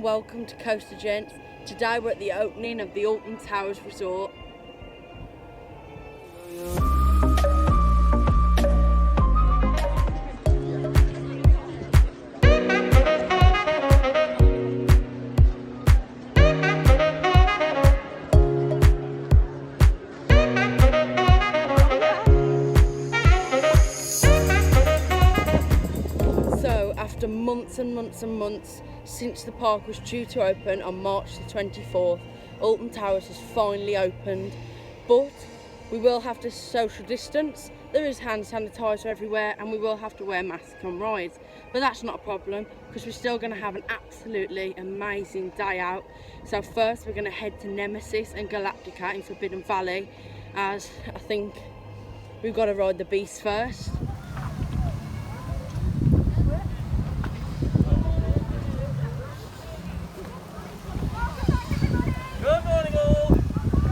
and welcome to Coaster Gents. Today we're at the opening of the Alton Towers resort. After months and months and months since the park was due to open on March the 24th, Alton Towers has finally opened, but we will have to social distance. There is hand sanitizer everywhere and we will have to wear masks on rides, but that's not a problem because we're still going to have an absolutely amazing day out. So first we're going to head to Nemesis and Galactica in Forbidden Valley, as I think we've got to ride the beast first. Good morning all!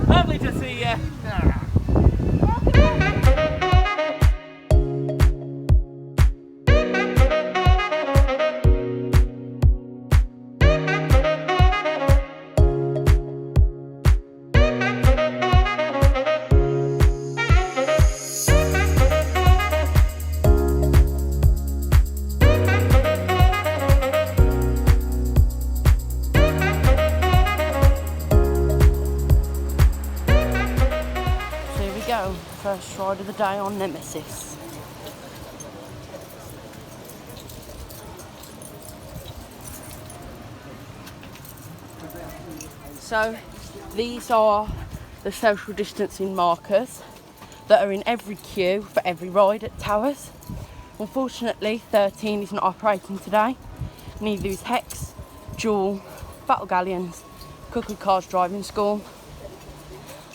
Lovely to see you! First ride of the day on Nemesis. So these are the social distancing markers that are in every queue for every ride at Towers. Unfortunately 13 is not operating today, neither is Hex, Jewel, Battle Galleons, Cuckoo Cars Driving School.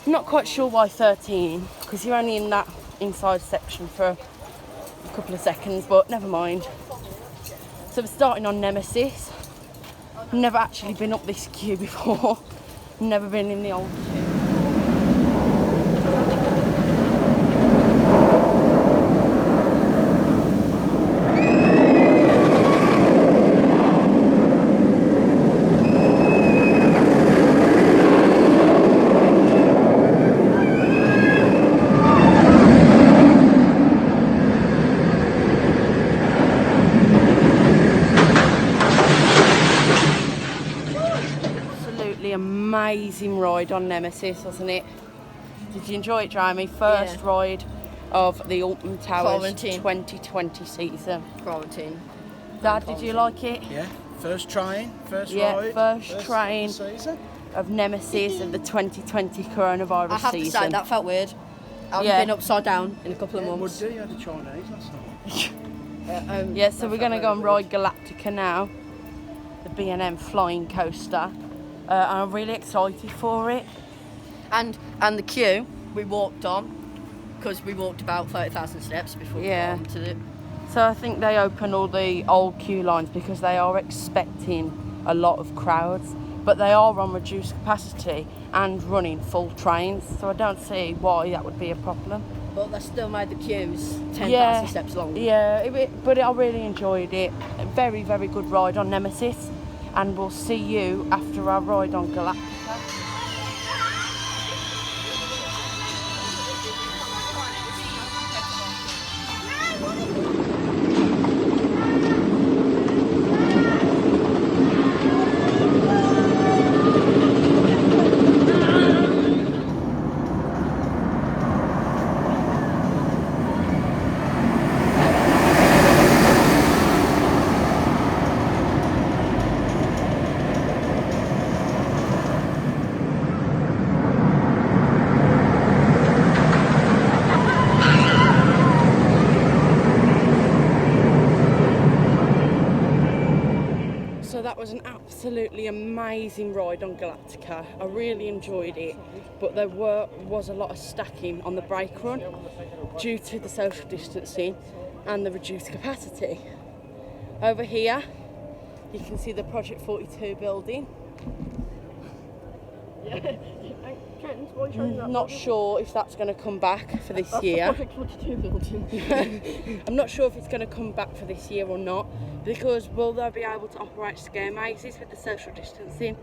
I'm not quite sure why 13, because you're only in that inside section for a couple of seconds, but never mind. So we're starting on Nemesis. I've never actually been up this queue before. Never been in the old queue. Amazing ride on Nemesis, wasn't it? Did you enjoy it, Jamie? First ride of the Alton Towers 2020 season. Quarantine. Dad, did you like it? Yeah, first ride. First train of Nemesis of the 2020 coronavirus season. I have to say, that felt weird. I've been upside down in a couple of months. Would do, you had the Chinese last night. Yeah, so we're going to go and ride Galactica now, the B&M flying coaster. I'm really excited for it. And the queue we walked on, because we walked about 30,000 steps before we got onto it. So I think they open all the old queue lines because they are expecting a lot of crowds, but they are on reduced capacity and running full trains, so I don't see why that would be a problem. But they still made the queues 10,000 steps long. Yeah, but I really enjoyed it. A very, very good ride on Nemesis. And we'll see you after our ride on Galactica. That was an absolutely amazing ride on Galactica. I really enjoyed it, but there was a lot of stacking on the brake run due to the social distancing and the reduced capacity. Over here you can see the Project 42 building. Not sure if that's going to come back for this year. Project 42 building. I'm not sure if it's going to come back for this year or not, because will they be able to operate scare mazes with the social distancing?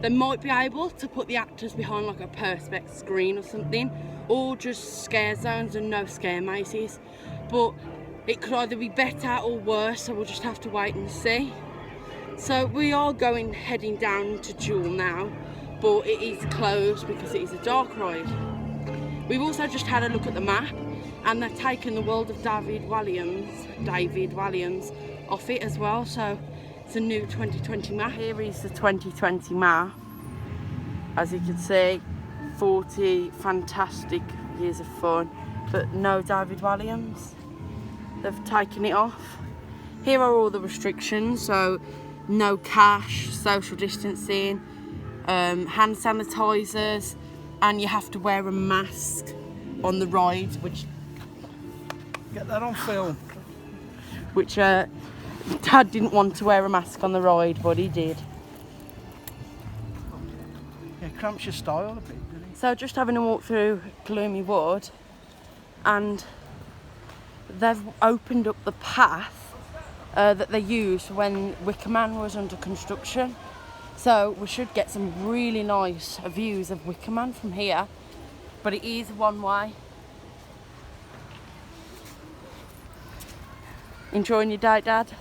They might be able to put the actors behind like a perspex screen or something, or just scare zones and no scare mazes, but it could either be better or worse, so we'll just have to wait and see. So we are heading down to Jewel now, but it is closed because it is a dark ride. We've also just had a look at the map, and they've taken the world of David Walliams off it as well, so it's a new 2020 map. Here is the 2020 map. As you can see, 40 fantastic years of fun, but no David Walliams. They've taken it off. Here are all the restrictions, so no cash, social distancing, hand sanitisers, and you have to wear a mask on the ride, which... Get that on film. Which Dad didn't want to wear a mask on the ride, but he did. Yeah, cramps your style a bit, doesn't it? So just having a walk through Gloomy Wood, and they've opened up the path that they used when Wicker was under construction. So we should get some really nice views of Wicker from here, but it is one way. Enjoying your day, Dad?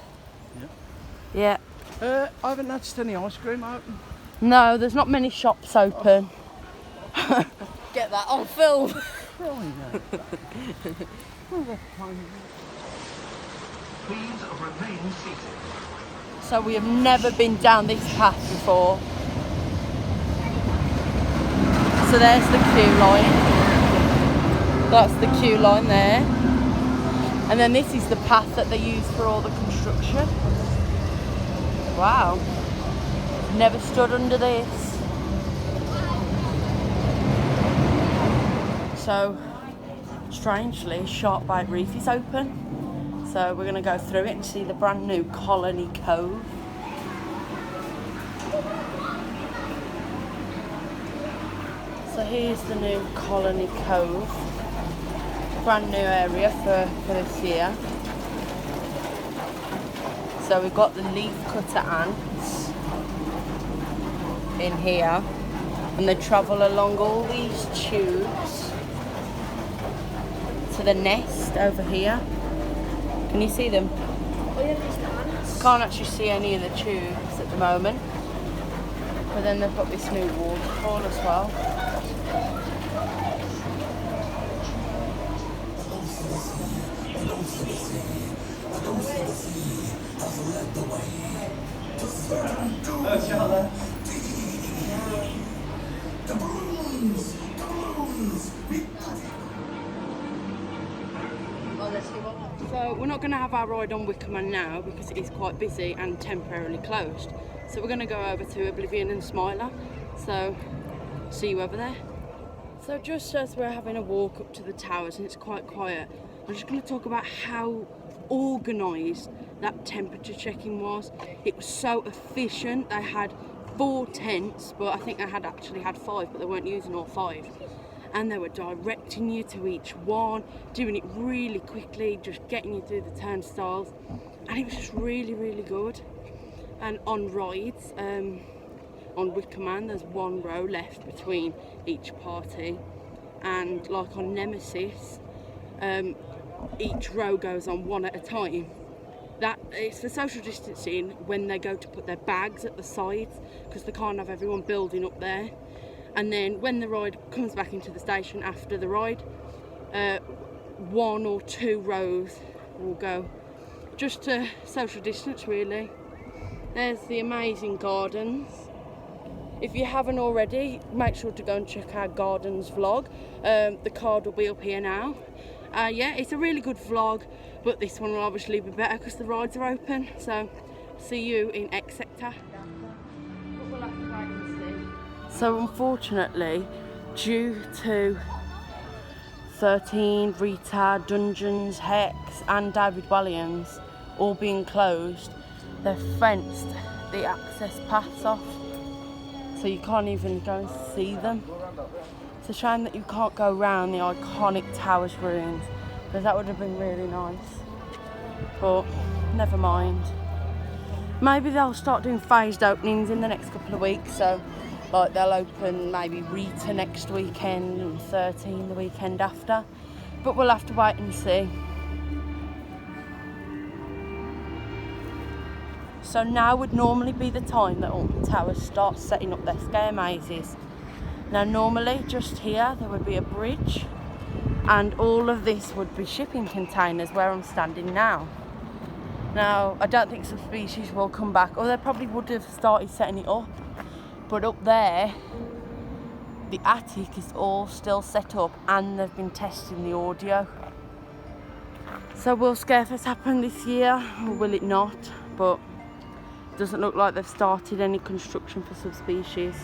Yeah. I haven't noticed any ice cream open. No, there's not many shops open. Get that on film. Please remain seated. So we have never been down this path before. So there's the queue line. That's the queue line there. And then this is the path that they use for all the construction. Wow. Never stood under this. So, strangely, Sharkbite Reef is open. So we're going to go through it and see the brand new Colony Cove. So here's the new Colony Cove. Brand new area for this year. So we've got the leaf cutter ants in here, and they travel along all these tubes to the nest over here. Can you see them? Can't actually see any of the tubes at the moment. But then they've got this new waterfall as well. So we're not going to have our ride on Wicker now because it is quite busy and temporarily closed. So we're going to go over to Oblivion and Smiler. So see you over there. So just as we're having a walk up to the towers and it's quite quiet, I'm just going to talk about how organised that temperature checking was. It was so efficient. They had 4 tents, but I think they had actually had 5, but they weren't using all 5. And they were directing you to each one, doing it really quickly, just getting you through the turnstiles, and it was just really, really good. And on rides, on Wicker there's 1 row left between each party, and like on Nemesis, each row goes on 1 at a time. That it's for social distancing when they go to put their bags at the sides, because they can't have everyone building up there. And then when the ride comes back into the station after the ride, 1 or 2 rows will go just to social distance really. There's the amazing gardens. If you haven't already, make sure to go and check our gardens vlog. The card will be up here now. Yeah, it's a really good vlog, but this one will obviously be better because the rides are open. So see you in X Sector. So unfortunately, due to 13, Rita, Dungeons, Hex and David Williams all being closed, they've fenced the access paths off, so you can't even go and see them. It's a shame that you can't go around the iconic Towers ruins because that would have been really nice. But never mind. Maybe they'll start doing phased openings in the next couple of weeks. So, like, they'll open maybe Rita next weekend and 13 the weekend after. But we'll have to wait and see. So now would normally be the time that Alton Towers starts setting up their scare mazes. Now normally just here there would be a bridge and all of this would be shipping containers where I'm standing now. Now I don't think Subspecies will come back, or they probably would have started setting it up, but up there the attic is all still set up and they've been testing the audio. So will Scarefest happen this year or will it not? But doesn't look like they've started any construction for Subspecies.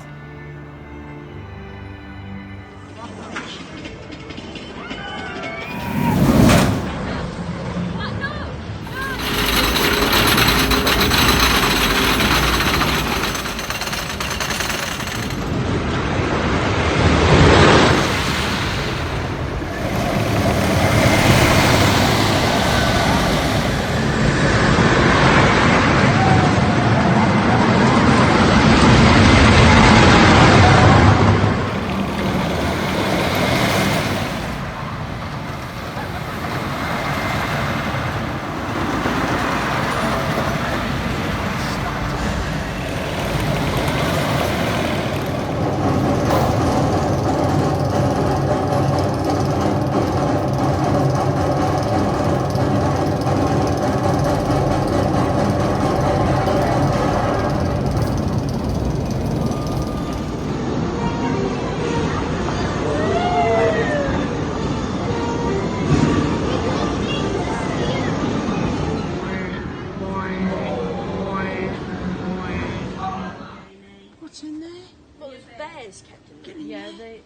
Yeah, the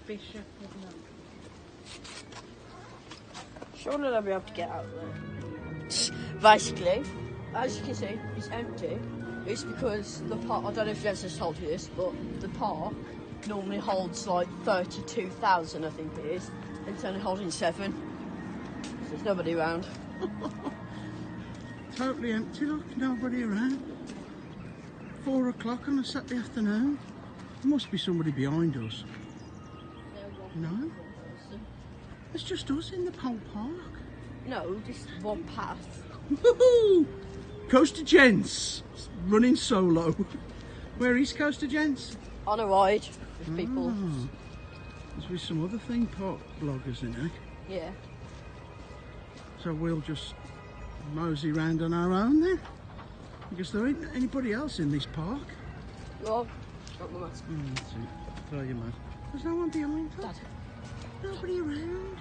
bishop, isn't it? Surely they'll be able to get out there. Basically, as you can see, it's empty. It's because the park, I don't know if Nemesis told you this, but the park normally holds like 32,000, I think it is. It's only holding 7. So there's nobody around. Totally empty, look, nobody around. 4 o'clock on a Saturday afternoon. There must be somebody behind us. No? It's just us in the whole park. No, just one path. Woohoo! Coaster Gents! Running solo. Where is Coaster Gents? On a ride with people. There's with some other theme park bloggers in it. Yeah. So we'll just mosey round on our own then. Because there ain't anybody else in this park. Well, got my mask. That's it. Throw your mask. There's no one behind us. Dad. Nobody around.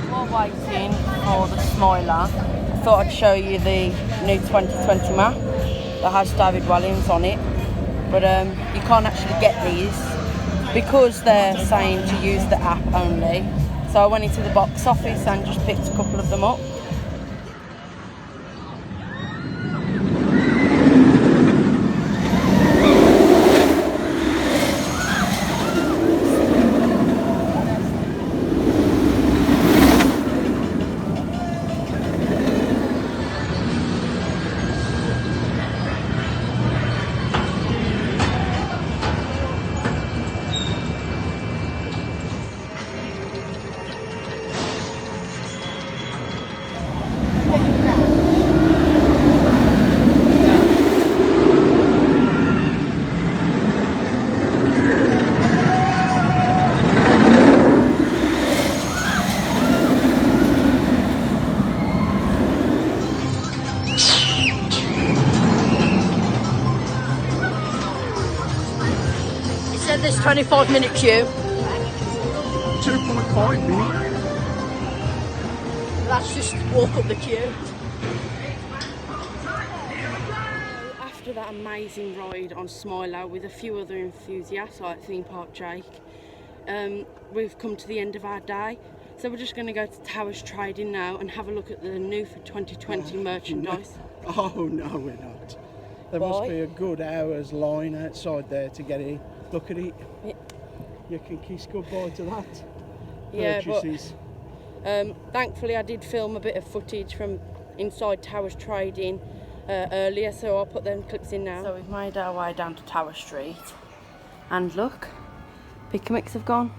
While waiting for the Smiler, I thought I'd show you the new 2020 map that has David Williams on it. But you can't actually get these because they're saying to use the app only. So I went into the box office and just picked a couple of them up. This 25-minute queue. 2.5 minutes. Let's just walk up the queue. After that amazing ride on Smiler with a few other enthusiasts like Theme Park Jake, we've come to the end of our day. So we're just going to go to Towers Trading now and have a look at the new for 2020 merchandise. No. Oh no, we're not. There Why? must be a good hour's line outside there to get in. Look at it. Yeah. You can kiss goodbye to that. Yeah, but Purchases. thankfully I did film a bit of footage from inside Towers trading earlier, so I'll put them clips in now. So we've made our way down to Tower Street, and look, Pick-a-Mix have gone.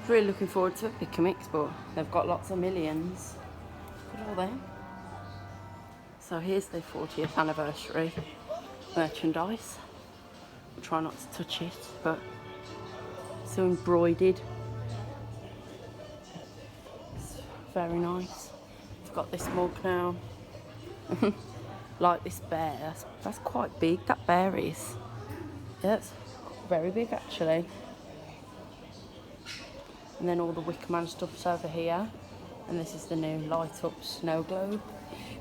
Really looking forward to it, Pick-a-Mix, but they've got lots of millions. Look at all them. So here's the 40th anniversary merchandise. I'll try not to touch it, but so embroidered. It's very nice. I've got this mug now. Like this bear. That's quite big. That bear is. Yeah, it's very big actually. And then all the Wicker Man stuff's over here. And this is the new light up snow globe,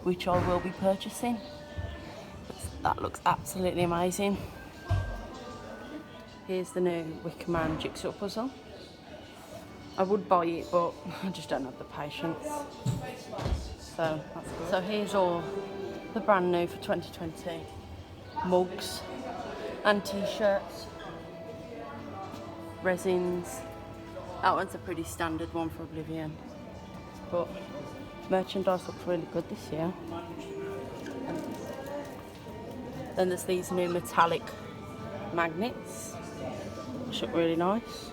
which I will be purchasing. That looks absolutely amazing. Here's the new Wicker Man jigsaw puzzle. I would buy it, but I just don't have the patience. So that's good. So here's all the brand new for 2020 mugs and t-shirts, resins. That one's a pretty standard one for Oblivion, but merchandise looks really good this year. Then there's these new metallic magnets, which look really nice.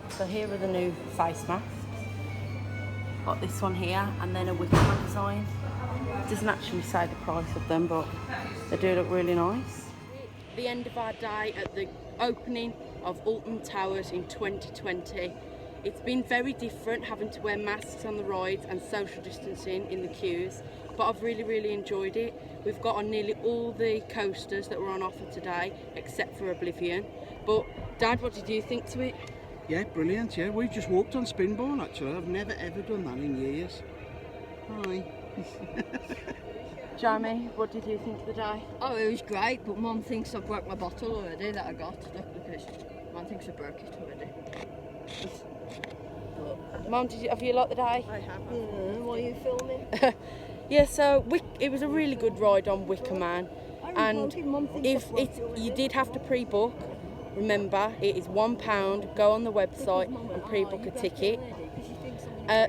So here are the new face masks. Got this one here, and then a Wicker Man design. It doesn't actually say the price of them, but they do look really nice. The end of our day at the opening of Alton Towers in 2020. It's been very different having to wear masks on the rides and social distancing in the queues, but I've really enjoyed it. We've got on nearly all the coasters that were on offer today, except for Oblivion. But Dad, what did you think to it? Yeah, brilliant. Yeah, we've just walked on Spinball actually. I've never ever done that in years. Hi. Jamie, what did you think of the day? Oh, it was great, but Mum thinks I've broke my bottle already that I got. Look at this. Mum thinks I broke it already. Mum, have you liked the day? I have. Why are you filming? Yeah, so it was a really good ride on Wicker Man, and if you did have to pre-book, remember it is £1. Go on the website and pre-book a ticket.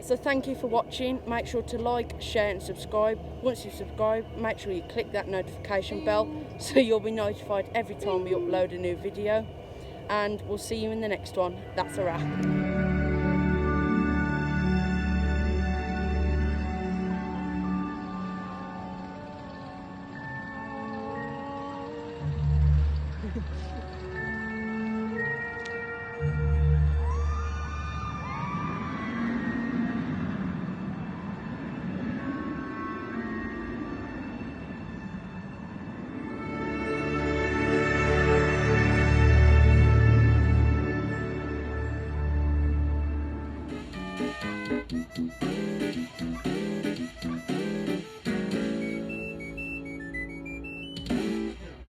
So thank you for watching. Make sure to like, share and subscribe. Once you subscribe, make sure you click that notification bell so you'll be notified every time we upload a new video. And we'll see you in the next one. That's a wrap.